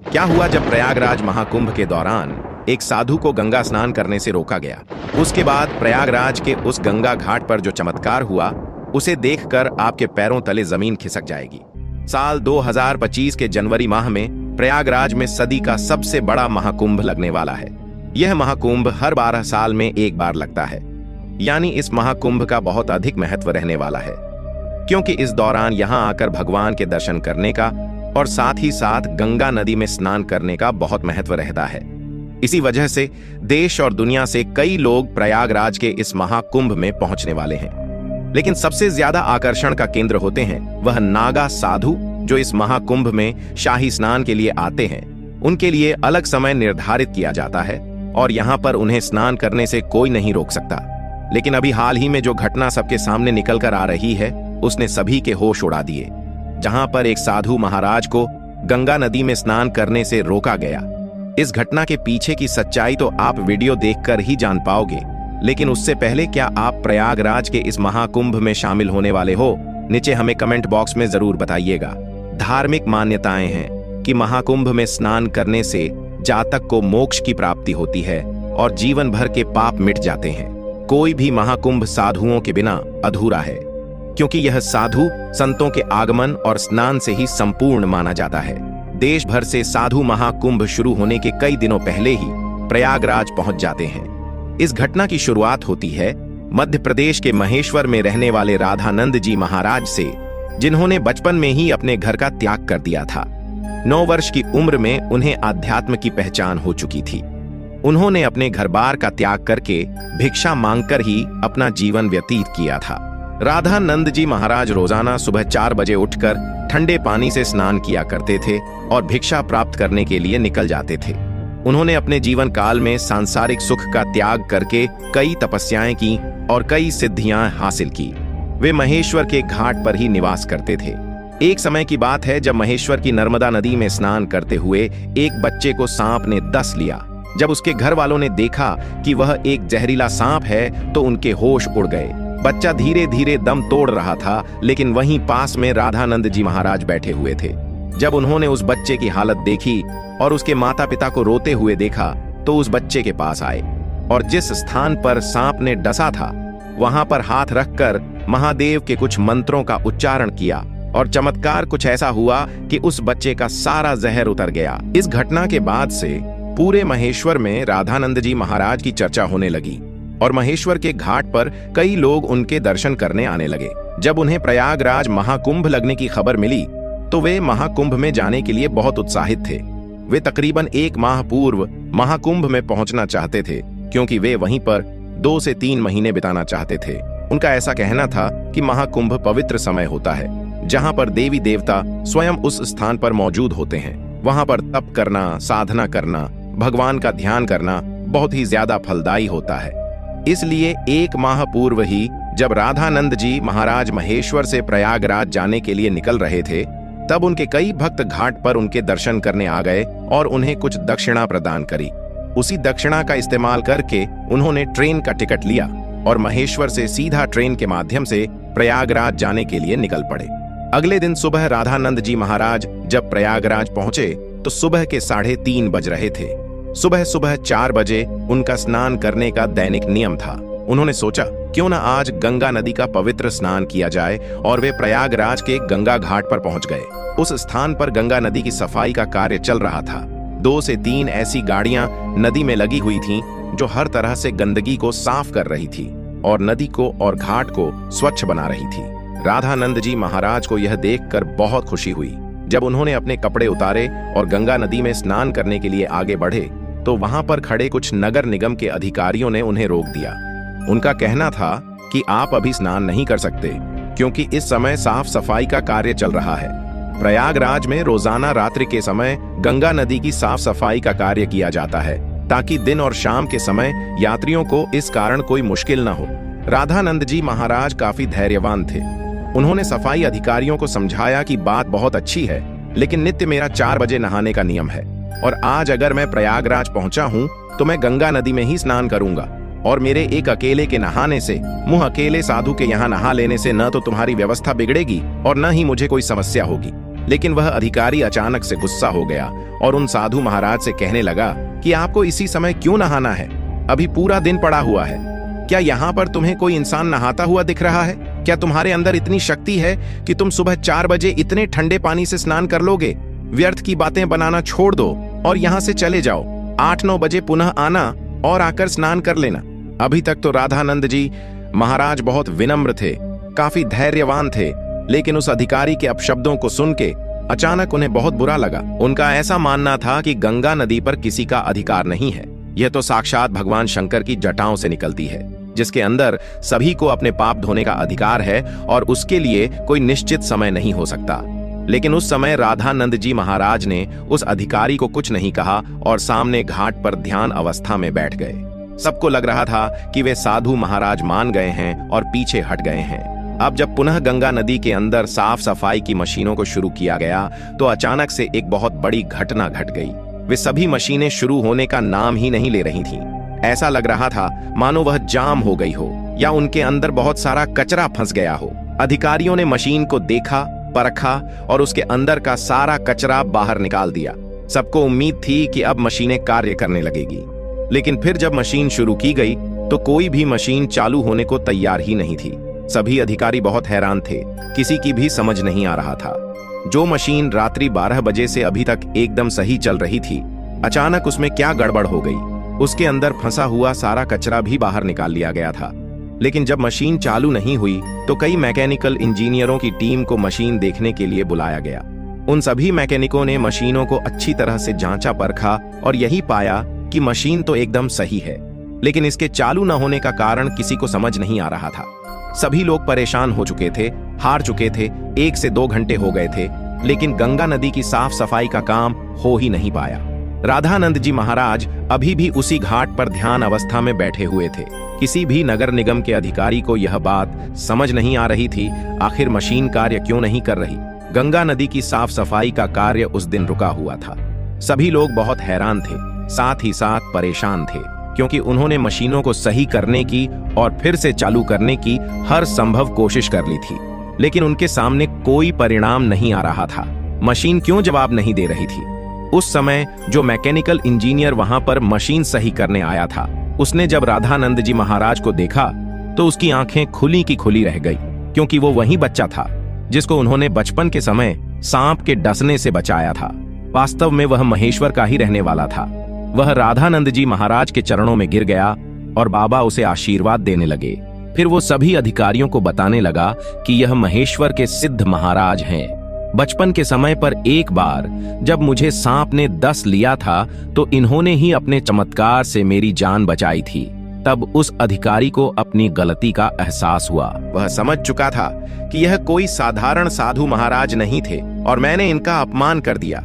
क्या हुआ जब प्रयागराज महाकुंभ के दौरान एक साधु को गंगा स्नान करने से रोका गया। उसके बाद प्रयागराज के उस गंगा घाट पर जो चमत्कार हुआ उसे देखकर आपके पैरों तले जमीन खिसक जाएगी। साल 2025 के जनवरी माह में प्रयागराज में सदी का सबसे बड़ा महाकुंभ लगने वाला है। यह महाकुंभ हर 12 साल में एक बार लगता है, यानी इस महाकुंभ का बहुत अधिक महत्व रहने वाला है, क्योंकि इस दौरान यहां आकर भगवान के दर्शन करने का और साथ ही साथ गंगा नदी में स्नान करने का बहुत महत्व रहता है। इसी वजह से देश और दुनिया से कई लोग प्रयागराज के इस महाकुंभ में पहुंचने वाले हैं। लेकिन सबसे ज्यादा आकर्षण का केंद्र होते हैं वह नागा साधु, जो इस महाकुंभ में शाही स्नान के लिए आते हैं। उनके लिए अलग समय निर्धारित किया जाता है और यहाँ पर उन्हें स्नान करने से कोई नहीं रोक सकता। लेकिन अभी हाल ही में जो घटना सबके सामने निकल कर आ रही है उसने सभी के होश उड़ा दिए, जहां पर एक साधु महाराज को गंगा नदी में स्नान करने से रोका गया। इस घटना के पीछे की सच्चाई तो आप वीडियो देखकर ही जान पाओगे, लेकिन उससे पहले क्या आप प्रयागराज के इस महाकुंभ में शामिल होने वाले हो? नीचे हमें कमेंट बॉक्स में जरूर बताइएगा। धार्मिक मान्यताएं हैं कि महाकुंभ में स्नान करने से जातक को मोक्ष की प्राप्ति होती है और जीवन भर के पाप मिट जाते हैं। कोई भी महाकुंभ साधुओं के बिना अधूरा है, क्योंकि यह साधु संतों के आगमन और स्नान से ही संपूर्ण माना जाता है। देश भर से साधु महाकुंभ शुरू होने के कई दिनों पहले ही प्रयागराज पहुंच जाते हैं। इस घटना की शुरुआत होती है मध्य प्रदेश के महेश्वर में रहने वाले राधानंद जी महाराज से, जिन्होंने बचपन में ही अपने घर का त्याग कर दिया था। 9 वर्ष की उम्र में उन्हें आध्यात्म की पहचान हो चुकी थी। उन्होंने अपने घर बार का त्याग करके भिक्षा मांगकर ही अपना जीवन व्यतीत किया था। राधानंद जी महाराज रोजाना सुबह 4 बजे उठकर ठंडे पानी से स्नान किया करते थे और भिक्षा प्राप्त करने के लिए निकल जाते थे। उन्होंने अपने जीवन काल में सांसारिक सुख का त्याग करके कई तपस्याएं की और कई सिद्धियां हासिल की। वे महेश्वर के घाट पर ही निवास करते थे। एक समय की बात है जब महेश्वर की नर्मदा नदी में स्नान करते हुए एक बच्चे को सांप ने डस लिया। जब उसके घर वालों ने देखा कि वह एक जहरीला सांप है तो उनके होश उड़ गए। बच्चा धीरे धीरे दम तोड़ रहा था, लेकिन वहीं पास में राधानंद जी महाराज बैठे हुए थे। जब उन्होंने उस बच्चे की हालत देखी और उसके माता पिता को रोते हुए देखा तो उस बच्चे के पास आए और जिस स्थान पर सांप ने डसा था वहां पर हाथ रखकर महादेव के कुछ मंत्रों का उच्चारण किया और चमत्कार कुछ ऐसा हुआ कि उस बच्चे का सारा जहर उतर गया। इस घटना के बाद से पूरे महेश्वर में राधानंद जी महाराज की चर्चा होने लगी और महेश्वर के घाट पर कई लोग उनके दर्शन करने आने लगे। जब उन्हें प्रयागराज महाकुंभ लगने की खबर मिली तो वे महाकुंभ में जाने के लिए बहुत उत्साहित थे। वे तकरीबन 1 माह पूर्व महाकुंभ में पहुंचना चाहते थे, क्योंकि वे वहीं पर 2 से 3 महीने बिताना चाहते थे। उनका ऐसा कहना था कि महाकुंभ पवित्र समय होता है जहां पर देवी देवता स्वयं उस स्थान पर मौजूद होते हैं। वहां पर तप करना, साधना करना, भगवान का ध्यान करना बहुत ही ज्यादा फलदायी होता है। इसलिए 1 माह पूर्व ही जब राधानंद जी महाराज महेश्वर से प्रयागराज जाने के लिए निकल रहे थे, तब उनके कई भक्त घाट पर उनके दर्शन करने आ गए और उन्हें कुछ दक्षिणा प्रदान करी। उसी दक्षिणा का इस्तेमाल करके उन्होंने ट्रेन का टिकट लिया और महेश्वर से सीधा ट्रेन के माध्यम से प्रयागराज जाने के लिए निकल पड़े। अगले दिन सुबह राधानंद जी महाराज जब प्रयागराज पहुंचे तो सुबह के 3:30 बज रहे थे। सुबह सुबह 4 बजे उनका स्नान करने का दैनिक नियम था। उन्होंने सोचा क्यों न आज गंगा नदी का पवित्र स्नान किया जाए और वे प्रयागराज के गंगा घाट पर पहुंच गए। उस स्थान पर गंगा नदी की सफाई का कार्य चल रहा था। 2 से 3 ऐसी गाड़ियां नदी में लगी हुई थीं जो हर तरह से गंदगी को साफ कर रही थी और नदी को और घाट को स्वच्छ बना रही थी। राधानंद जी महाराज को यह देखकर बहुत खुशी हुई। जब उन्होंने अपने कपड़े उतारे और गंगा नदी में स्नान करने के लिए आगे बढ़े तो वहां पर खड़े कुछ नगर निगम के अधिकारियों ने उन्हें रोक दिया। उनका कहना था कि आप अभी स्नान नहीं कर सकते, क्योंकि इस समय साफ सफाई का कार्य चल रहा है। प्रयागराज में रोजाना रात्रि के समय गंगा नदी की साफ सफाई का कार्य किया जाता है, ताकि दिन और शाम के समय यात्रियों को इस कारण कोई मुश्किल न हो। राधानंद जी महाराज काफी धैर्यवान थे। उन्होंने सफाई अधिकारियों को समझाया कि बात बहुत अच्छी है, लेकिन नित्य मेरा 4 बजे नहाने का नियम है और आज अगर मैं प्रयागराज पहुंचा हूं तो मैं गंगा नदी में ही स्नान करूंगा और मेरे एक अकेले के नहाने से, मुंह अकेले साधु के यहाँ नहा लेने से न तो तुम्हारी व्यवस्था बिगड़ेगी और न ही मुझे कोई समस्या होगी। लेकिन वह अधिकारी अचानक से गुस्सा हो गया और उन साधु महाराज से कहने लगा कि आपको इसी समय क्यों नहाना है? अभी पूरा दिन पड़ा हुआ है। क्या यहाँ पर तुम्हें कोई इंसान नहाता हुआ दिख रहा है? क्या तुम्हारे अंदर इतनी शक्ति है कि तुम सुबह 4 बजे इतने ठंडे पानी से स्नान कर लोगे? व्यर्थ की बातें बनाना छोड़ दो और यहाँ से चले जाओ। 8-9 बजे पुनः आना और आकर स्नान कर लेना। अभी तक तो राधानंद जी महाराज बहुत विनम्र थे, काफी धैर्यवान थे, लेकिन उस अधिकारी के अपशब्दों को सुन के अचानक उन्हें बहुत बुरा लगा। उनका ऐसा मानना था कि गंगा नदी पर किसी का अधिकार नहीं है। यह तो साक्षात भगवान शंकर की जटाओं से निकलती है, जिसके अंदर सभी को अपने पाप धोने का अधिकार है और उसके लिए कोई निश्चित समय नहीं हो सकता। लेकिन उस समय राधानंद जी महाराज ने उस अधिकारी को कुछ नहीं कहा और सामने घाट पर ध्यान अवस्था में बैठ गए। सबको लग रहा था कि वे साधु महाराज मान गए हैं और पीछे हट गए हैं। अब जब पुनः गंगा नदी के अंदर साफ सफाई की मशीनों को शुरू किया गया तो अचानक से एक बहुत बड़ी घटना घट गई। वे सभी मशीनें शुरू होने का नाम ही नहीं ले रही थीं। ऐसा लग रहा था मानो वह जाम हो गई हो या उनके अंदर बहुत सारा कचरा फंस गया हो। अधिकारियों ने मशीन को देखा, परखा और उसके अंदर का सारा कचरा बाहर निकाल दिया। सबको उम्मीद थी कि अब मशीनें कार्य करने लगेगी, लेकिन फिर जब मशीन शुरू की गई तो कोई भी मशीन चालू होने को तैयार ही नहीं थी। सभी अधिकारी बहुत हैरान थे, किसी की भी समझ नहीं आ रहा था। जो मशीन रात्रि 12 बजे से अभी तक एकदम सही चल रही थी, अचानक उसमें क्या गड़बड़ हो गई। उसके अंदर फंसा हुआ सारा कचरा भी बाहर निकाल लिया गया था। लेकिन जब मशीन चालू नहीं हुई तो कई मैकेनिकल इंजीनियरों की टीम को मशीन देखने के लिए बुलाया गया। उन सभी मैकेनिकों ने मशीनों को अच्छी तरह से जांचा परखा और यही पाया कि मशीन तो एकदम सही है, लेकिन इसके चालू न होने का कारण किसी को समझ नहीं आ रहा था। सभी लोग परेशान हो चुके थे, हार चुके थे। 1 से 2 घंटे हो गए थे, लेकिन गंगा नदी की साफ सफाई का काम हो ही नहीं पाया। राधानंद जी महाराज अभी भी उसी घाट पर ध्यान अवस्था में बैठे हुए थे। किसी भी नगर निगम के अधिकारी को यह बात समझ नहीं आ रही थी, आखिर मशीन कार्य क्यों नहीं कर रही। गंगा नदी की साफ सफाई का कार्य उस दिन रुका हुआ था। सभी लोग बहुत हैरान थे, साथ ही साथ परेशान थे, क्योंकि उन्होंने मशीनों को सही करने की और फिर से चालू करने की हर संभव कोशिश कर ली थी, लेकिन उनके सामने कोई परिणाम नहीं आ रहा था। मशीन क्यों जवाब नहीं दे रही थी? उस समय जो मैकेनिकल इंजीनियर वहां पर मशीन सही करने आया था, उसने जब राधानंद जी महाराज को देखा तो उसकी आंखें खुली की खुली रह गई, क्योंकि वो वही बच्चा था जिसको उन्होंने बचपन के समय सांप के डसने से बचाया था। वास्तव में वह महेश्वर का ही रहने वाला था। वह राधानंद जी महाराज के चरणों में गिर गया और बाबा उसे आशीर्वाद देने लगे। फिर वो सभी अधिकारियों को बताने लगा कि यह महेश्वर के सिद्ध महाराज हैं। बचपन के समय पर एक बार जब मुझे सांप ने डस लिया था तो इन्होंने ही अपने चमत्कार से मेरी जान बचाई थी। तब उस अधिकारी को अपनी गलती का एहसास हुआ। वह समझ चुका था कि यह कोई साधारण साधु महाराज नहीं थे और मैंने इनका अपमान कर दिया।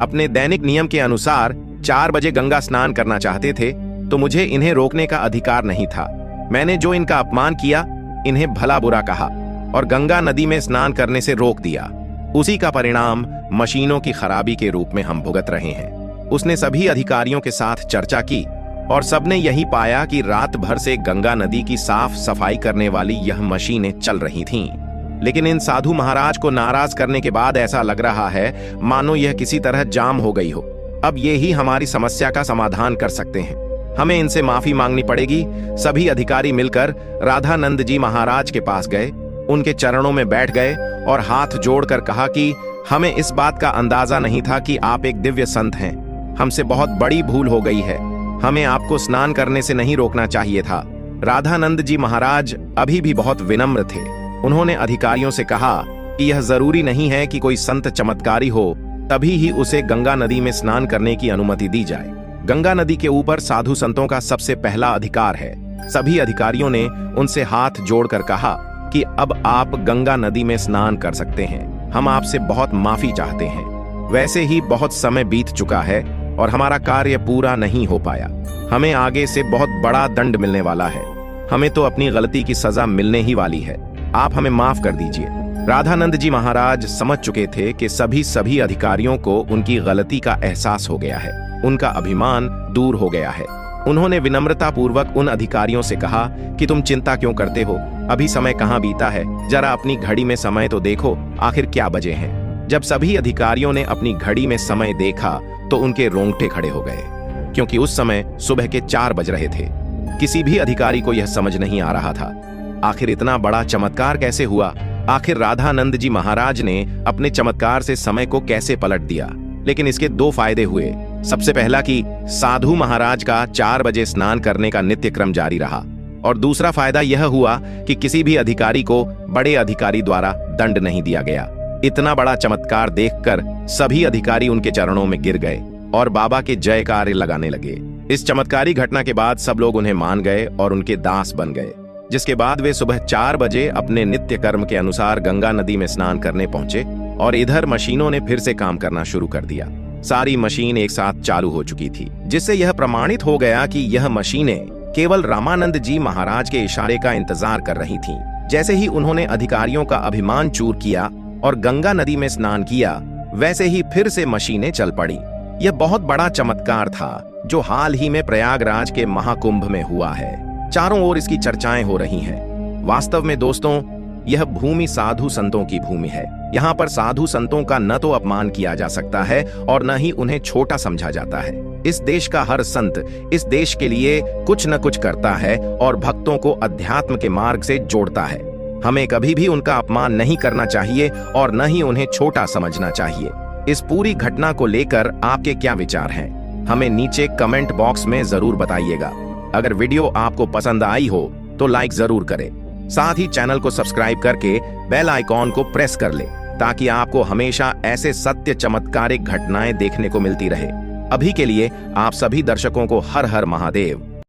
अपने दैनिक नियम के अनुसार 4 बजे गंगा स्नान करना चाहते थे तो मुझे इन्हें रोकने का अधिकार नहीं था। मैंने जो इनका अपमान किया, इन्हें भला बुरा कहा और गंगा नदी में स्नान करने से रोक दिया। उसी का परिणाम मशीनों की खराबी के रूप में हम भुगत रहे हैं। उसने सभी अधिकारियों के साथ चर्चा की और सबने यही पाया कि रात भर से गंगा नदी की साफ सफाई करने वाली यह मशीनें चल रही थीं। लेकिन इन साधु महाराज को नाराज करने के बाद ऐसा लग रहा है मानो यह किसी तरह जाम हो गई हो। अब ये ही हमारी समस्या का समाधान कर सकते हैं। हमें इनसे माफी मांगनी पड़ेगी। सभी अधिकारी मिलकर राधानंद जी महाराज के पास गए, उनके चरणों में बैठ गए और हाथ जोड़कर कहा कि हमें इस बात का अंदाजा नहीं था कि आप एक दिव्य संत हैं। हमसे बहुत बड़ी भूल हो गई है। हमें आपको स्नान करने से नहीं रोकना चाहिए था। राधानंद जी महाराज अभी भी बहुत विनम्र थे। उन्होंने अधिकारियों से कहा कि यह जरूरी नहीं है कि कोई संत चमत्कारी हो तभी ही उसे गंगा नदी में स्नान करने की अनुमति दी जाए। गंगा नदी के ऊपर साधु संतों का सबसे पहला अधिकार है। सभी अधिकारियों ने उनसे हाथ जोड़कर कहा कि अब आप गंगा नदी में स्नान कर सकते हैं। हम आपसे बहुत माफी चाहते हैं। वैसे ही बहुत समय बीत चुका है और हमारा कार्य पूरा नहीं हो पाया। हमें आगे से बहुत बड़ा दंड मिलने वाला है। हमें तो अपनी गलती की सजा मिलने ही वाली है। आप हमें माफ कर दीजिए। राधानंद जी महाराज समझ चुके थे कि सभी अधिकारियों को उनकी गलती का एहसास हो गया है। उनका अभिमान दूर हो गया है। उन्होंने विनम्रता पूर्वक उन अधिकारियों से कहा कि तुम चिंता क्यों करते हो? अभी समय कहाँ बीता है? जरा अपनी घड़ी में समय तो देखो, आखिर क्या बजे हैं। जब सभी अधिकारियों ने अपनी घड़ी में समय देखा तो उनके रोंगटे खड़े हो गए, क्योंकि उस समय सुबह के 4 बज रहे थे। किसी भी अधिकारी को यह समझ नहीं आ रहा था, आखिर इतना बड़ा चमत्कार कैसे हुआ। आखिर राधानंद जी महाराज ने अपने चमत्कार से समय को कैसे पलट दिया। लेकिन इसके 2 फायदे हुए। सबसे पहला कि साधु महाराज का 4 बजे स्नान करने का नित्य क्रम जारी रहा, और दूसरा फायदा यह हुआ कि किसी भी अधिकारी को बड़े अधिकारी द्वारा दंड नहीं दिया गया। इतना बड़ा चमत्कार देखकर सभी अधिकारी उनके चरणों में गिर गए और बाबा के जयकार लगाने लगे। इस चमत्कारी घटना के बाद सब लोग उन्हें मान गए और उनके दास बन गए, जिसके बाद वे सुबह 4 बजे अपने नित्य कर्म के अनुसार गंगा नदी में स्नान करने पहुंचे और इधर मशीनों ने फिर से काम करना शुरू कर दिया। सारी मशीन एक साथ चालू हो चुकी थी, जिससे यह प्रमाणित हो गया कि यह मशीनें केवल रामानंद जी महाराज के इशारे का इंतजार कर रही थीं। जैसे ही उन्होंने अधिकारियों का अभिमान चूर किया और गंगा नदी में स्नान किया, वैसे ही फिर से मशीनें चल पड़ी। यह बहुत बड़ा चमत्कार था जो हाल ही में प्रयागराज के महाकुंभ में हुआ है। चारों ओर इसकी चर्चाएं हो रही हैं। वास्तव में दोस्तों, यह भूमि साधु संतों की भूमि है। यहाँ पर साधु संतों का न तो अपमान किया जा सकता है और न ही उन्हें छोटा समझा जाता है। इस देश का हर संत इस देश के लिए कुछ न कुछ करता है और भक्तों को अध्यात्म के मार्ग से जोड़ता है। हमें कभी भी उनका अपमान नहीं करना चाहिए और न ही उन्हें छोटा समझना चाहिए। इस पूरी घटना को लेकर आपके क्या विचार हैं? हमें नीचे कमेंट बॉक्स में जरूर बताइएगा। अगर वीडियो आपको पसंद आई हो तो लाइक जरूर करें। साथ ही चैनल को सब्सक्राइब करके बेल आइकॉन को प्रेस कर ले, ताकि आपको हमेशा ऐसे सत्य चमत्कारिक घटनाएं देखने को मिलती रहे। अभी के लिए आप सभी दर्शकों को हर हर महादेव।